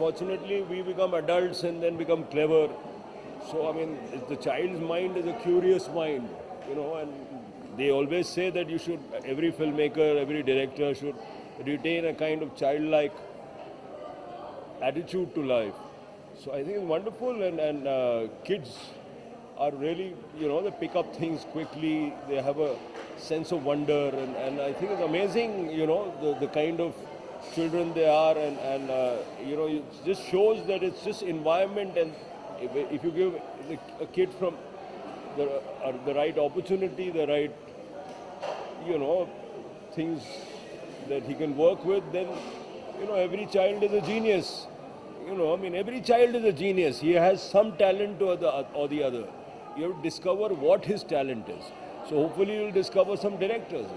unfortunately, we become adults and then become clever. So, I mean, the child's mind is a curious mind, and they always say that every filmmaker, every director should retain a kind of childlike attitude to life. So I think it's wonderful, and kids are really, they pick up things quickly. They have a sense of wonder, and I think it's amazing, the kind of children they are, and it just shows that it's just environment, and if you give a kid from the right opportunity, the right, things that he can work with, then, every child is a genius. Every child is a genius. He has some talent or the other. You have to discover what his talent is. So hopefully you'll discover some directors.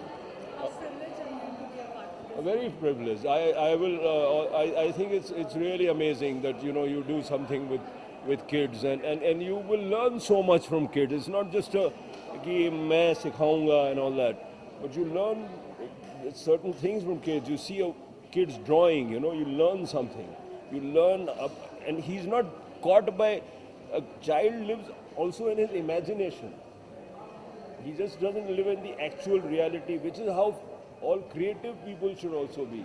How privileged are you to be a part of this? Very privileged. I think it's really amazing that you do something with kids, and you will learn so much from kids. It's not just a कि मैं सिखाऊंगा and all that, but you learn certain things from kids. You see a kid's drawing, you learn something. You learn, and he's not caught by. A child lives also in his imagination. He just doesn't live in the actual reality, which is how all creative people should also be.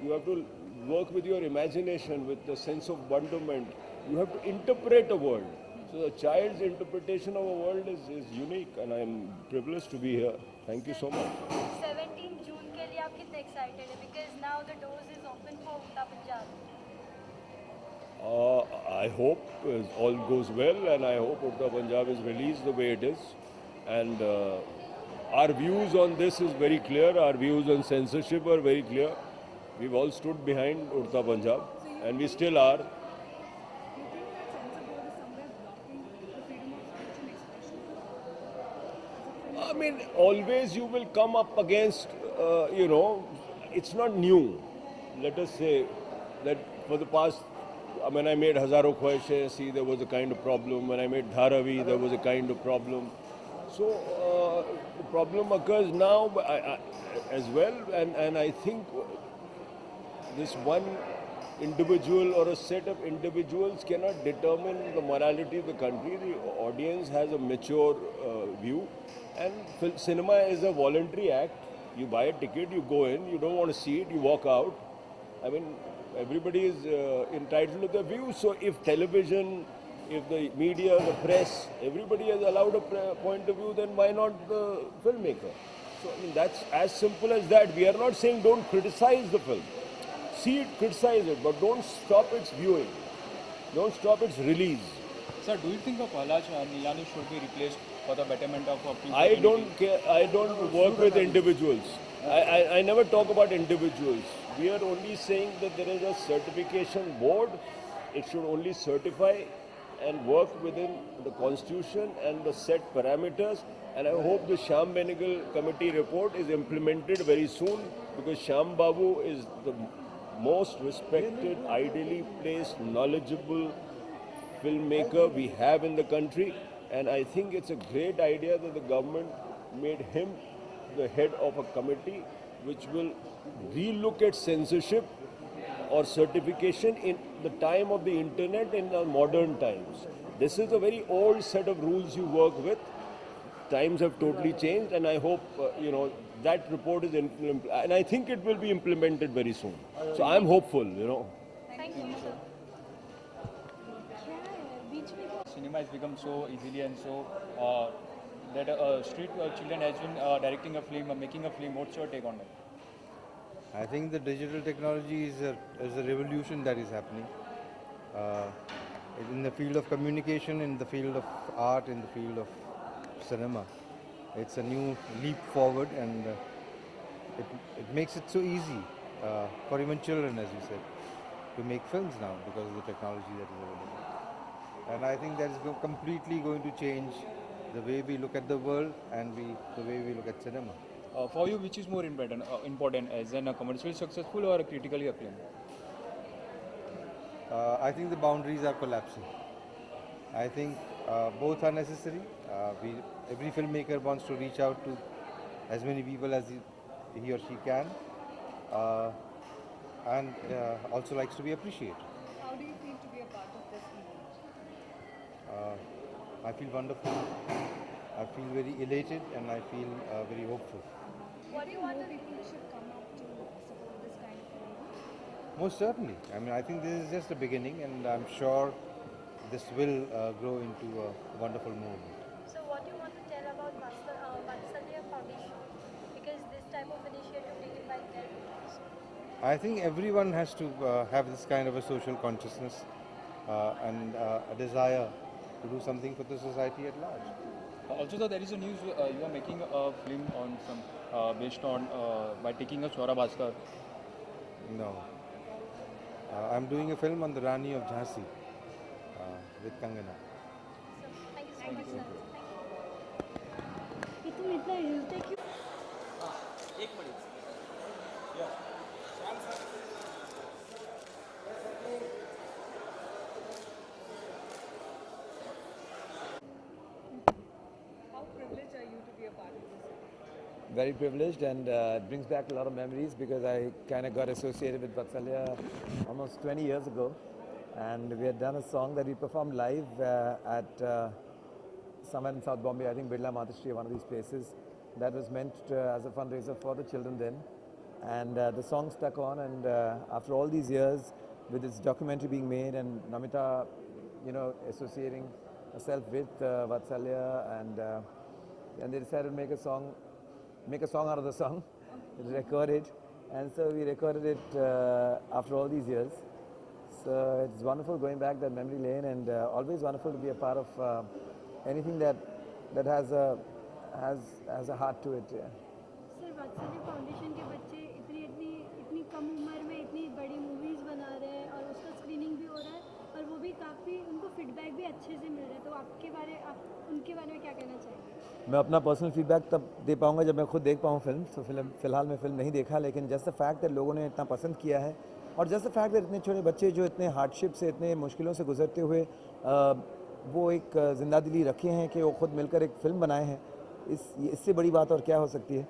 You have to work with your imagination, with the sense of wonderment. You have to interpret a world. So the child's interpretation of a world is unique, and I'm privileged to be here. Thank you so much. 17 June के लिए आप कितने excited है? Because now the doors is open for Uttar Punjab. I hope all goes well, and I hope Uttar Punjab is released the way it is. And our views on this is very clear. Our views on censorship are very clear. We've all stood behind Uttar Punjab, and we still are. You think that censor board is somewhere blocking the freedom of speech and expression? I mean, always you will come up against, it's not new. Let us say that for the past, when I made Hazaro Khwaishein, there was a kind of problem. When I made Dharavi, there was a kind of problem. So the problem occurs now as well, and I think this one individual or a set of individuals cannot determine the morality of the country. The audience has a mature view, and cinema is a voluntary act. You buy a ticket, you go in, you don't want to see it, you walk out. I mean, everybody is entitled to their views. So if television, if the media, the press, everybody has allowed a point of view, then why not the filmmaker? So I mean, that's as simple as that. We are not saying don't criticize the film. See it, criticize it, but don't stop its viewing. Don't stop its release. Sir, do you think a Pahlaj Nilani should be replaced for the betterment of people? I don't care. I don't work with individuals. I never talk about individuals. We are only saying that there is a certification board. It should only certify and work within the constitution and the set parameters. And I hope the Shyam Benegal committee report is implemented very soon, because Shyam Babu is the most respected, ideally placed, knowledgeable filmmaker we have in the country. And I think it's a great idea that the government made him the head of a committee which will relook at censorship or certification in the time of the internet in the modern times. This is a very old set of rules you work with. Times have totally changed, and I hope that report is implemented, and I think it will be implemented very soon. So I'm hopeful. Thank you, sir. Cinema has become so easily and so that street children has been directing a film, making a film. What's your take on that? I think the digital technology is a revolution that is happening in the field of communication, in the field of art, in the field of cinema. It's a new leap forward, and it makes it so easy for even children, as you said, to make films now because of the technology that is available. And I think that is completely going to change the way we look at the world and the way we look at cinema. For you, which is more important as a commercially successful or a critically acclaimed? I think the boundaries are collapsing. I think both are necessary. Every filmmaker wants to reach out to as many people as he or she can, and also likes to be appreciated. How I feel wonderful. I feel very elated and I feel very hopeful. What do you want to people should come up to support this kind of film? Most certainly. I mean, I think this is just the beginning, and I'm sure this will grow into a wonderful movement. So what do you want to tell about Vatsalya Foundation? Because this type of initiative taken by them. I think everyone has to have this kind of a social consciousness and a desire to do something for the society at large. Also, sir, there is a news you are making a film on some based on by taking a Swara Bhaskar. No. I'm doing a film on the Rani of Jhansi with Kangana. So thank you so much, sir. Thank you. कि तुम इतना हिलते क्यों? How privileged are you to be a part of this? Very privileged, and it brings back a lot of memories because I kind of got associated with Vatsalya almost 20 years ago, and we had done a song that we performed live at somewhere in South Bombay, I think Birla Matashri, one of these places. That was meant as a fundraiser for the children then, and the song stuck on, and after all these years, with this documentary being made and Namita, associating herself with Vatsalya, and they decided to make a song out of the song, record it, and so we recorded it after all these years. So it's wonderful going back that memory lane, and always wonderful to be a part of anything that has a heart to it. Yeah. Sir वात्सल्य foundation के बच्चे इतनी कम उम्र में इतनी बड़ी movies बना रहे हैं और उसका स्क्रीनिंग भी हो रहा है और वो भी काफ़ी उनको फीडबैक भी अच्छे से मिल रहा है, तो आप उनके बारे में क्या कहना चाहेंगे? मैं अपना पर्सनल फीडबैक तब दे पाऊंगा जब मैं खुद देख पाऊँ फिल्म। तो फिलहाल मैं फिल्म नहीं देखा, लेकिन जस्ट द फैक्ट दैट लोगों ने इतना पसंद किया है, और जस्ट द फैक्ट दैट इतने छोटे बच्चे जो इतने हार्डशिप से, इतने मुश्किलों से गुजरते हुए वो एक ज़िंदा दिली रखे हैं कि वो खुद मिलकर एक फ़िल्म बनाए हैं, इससे बड़ी बात और क्या हो सकती है।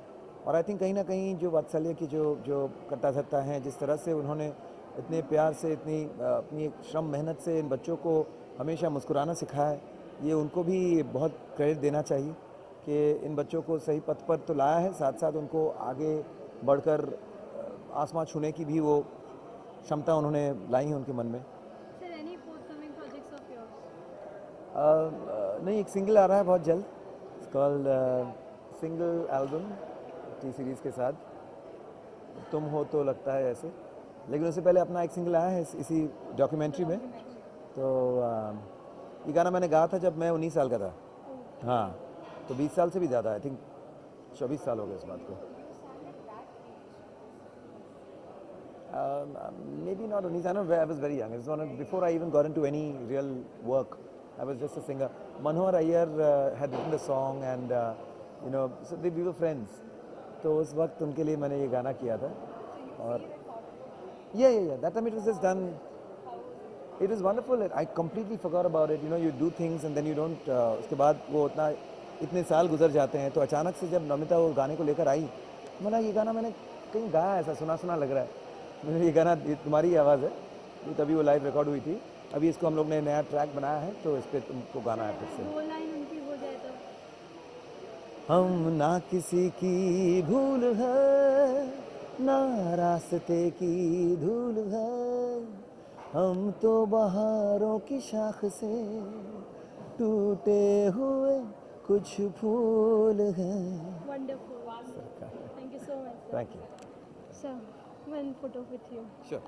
और आई थिंक कहीं ना कहीं जो वात्सल्य की जो करता धरता हैं, जिस तरह से उन्होंने इतने प्यार से, इतनी अपनी श्रम मेहनत से इन बच्चों को हमेशा मुस्कुराना सिखाया है, ये उनको भी बहुत क्रेडिट देना चाहिए कि इन बच्चों को सही पथ पर तो लाया है, साथ साथ उनको आगे बढ़कर आसमां छूने की भी वो क्षमता उन्होंने लाई है उनके मन में। Sir any forthcoming projects of yours? नहीं, एक सिंगल आ रहा है बहुत जल्द, called single album T series के साथ, तुम हो तो लगता है ऐसे, लेकिन उससे पहले अपना एक सिंगल आया है इसी डॉक्यूमेंट्री में। तो ये गाना मैंने गाया था जब मैं 19 साल का था। हाँ, तो 20 साल से भी ज़्यादा, आई थिंक 24 साल हो गए इस बात को। Maybe not 19, I know I was very young. It was before I even got into any real work. I was just a singer. Manohar Iyer had written the song, and so we were friends. तो उस वक्त उनके लिए मैंने ये गाना किया था, और yeah, that time it was just done. It was wonderful. I completely forgot about it. You do things and then you don't. उसके बाद वो इतने साल गुजर जाते हैं, तो अचानक से जब नमिता वो गाने को लेकर आई, मैंने ये गाना मैंने कहीं गाया, ऐसा सुना लग रहा है। मैंने ये गाना तुम्हारी ही आवाज़ है, ये तभी वो लाइव रिकॉर्ड हुई थी। अभी इसको हम लोग ने नया ट्रैक बनाया है, तो इस पर तुमको गाना है फिर से। वो लाइन उनकी हो जाए तो? हम ना किसी की भूल है, ना रास्ते की धूल है, हम तो बहारों की शाख से टूटे हुए कुछ फूल हैं। Wonderful. Thank you so much, sir. Thank you. Sir, one photo with you. Sure.